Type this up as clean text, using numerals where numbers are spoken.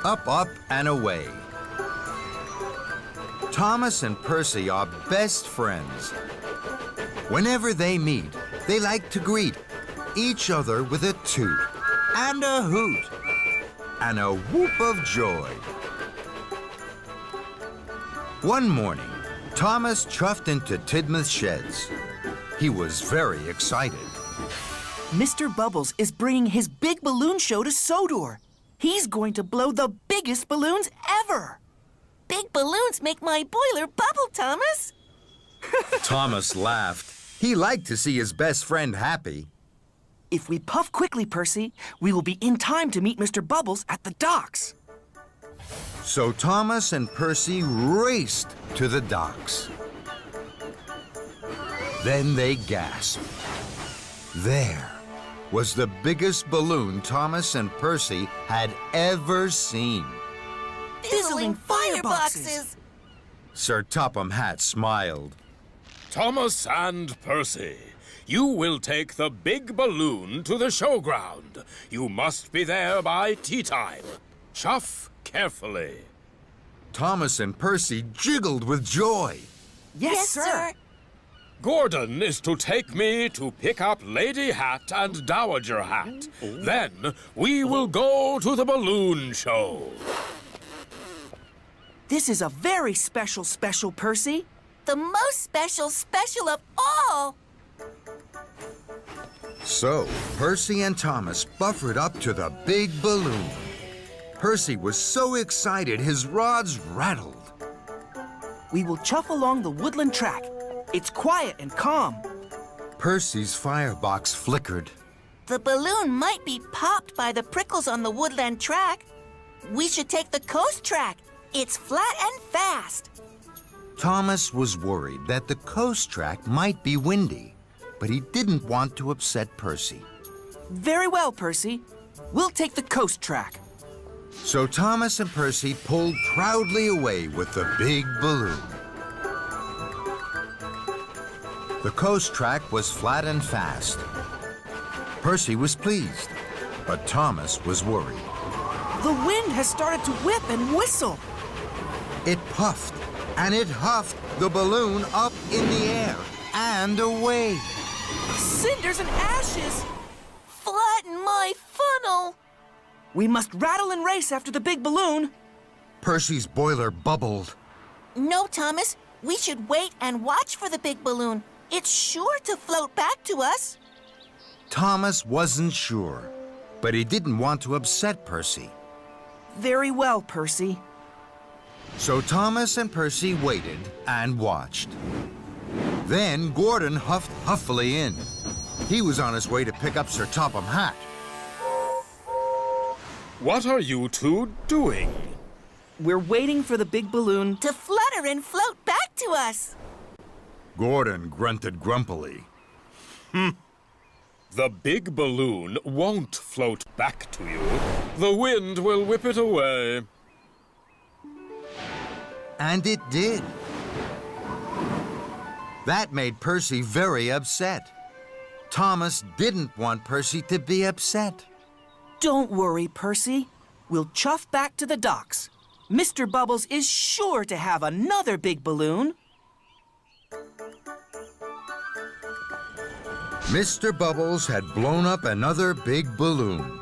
Up, up, and away. Thomas and Percy are best friends. Whenever they meet, they like to greet each other with a toot and a hoot and a whoop of joy. One morning, Thomas chuffed into Tidmouth's sheds. He was very excited. Mr. Bubbles is bringing his big balloon show to Sodor. He's going to blow the biggest balloons ever. Big balloons make my boiler bubble, Thomas. Thomas laughed. He liked to see his best friend happy. If we puff quickly, Percy, we will be in time to meet Mr. Bubbles at the docks. So Thomas and Percy raced to the docks. Then they gasped. There was the biggest balloon Thomas and Percy had ever seen. Fizzling fireboxes. Sir Topham Hatt smiled. Thomas and Percy, you will take the big balloon to the showground. You must be there by tea time. Chuff carefully. Thomas and Percy jiggled with joy. Yes, sir. Gordon is to take me to pick up Lady Hat and Dowager Hat. Then we will go to the balloon show. This is a very special, Percy. The most special of all. So, Percy and Thomas buffered up to the big balloon. Percy was so excited his rods rattled. We will chuff along the woodland track. It's quiet and calm. Percy's firebox flickered. The balloon might be popped by the prickles on the woodland track. We should take the coast track. It's flat and fast. Thomas was worried that the coast track might be windy, but he didn't want to upset Percy. Very well, Percy. We'll take the coast track. So Thomas and Percy pulled proudly away with the big balloon. The coast track was flat and fast. Percy was pleased, but Thomas was worried. The wind has started to whip and whistle. It puffed and it huffed the balloon up in the air and away. Cinders and ashes. Flatten my funnel. We must rattle and race after the big balloon. Percy's boiler bubbled. No, Thomas. We should wait and watch for the big balloon. It's sure to float back to us. Thomas wasn't sure, but he didn't want to upset Percy. Very well, Percy. So Thomas and Percy waited and watched. Then Gordon huffed huffily in. He was on his way to pick up Sir Topham Hatt. What are you two doing? We're waiting for the big balloon. To flutter and float back to us. Gordon grunted grumpily. The big balloon won't float back to you. The wind will whip it away. And it did. That made Percy very upset. Thomas didn't want Percy to be upset. Don't worry, Percy. We'll chuff back to the docks. Mr. Bubbles is sure to have another big balloon. Mr. Bubbles had blown up another big balloon.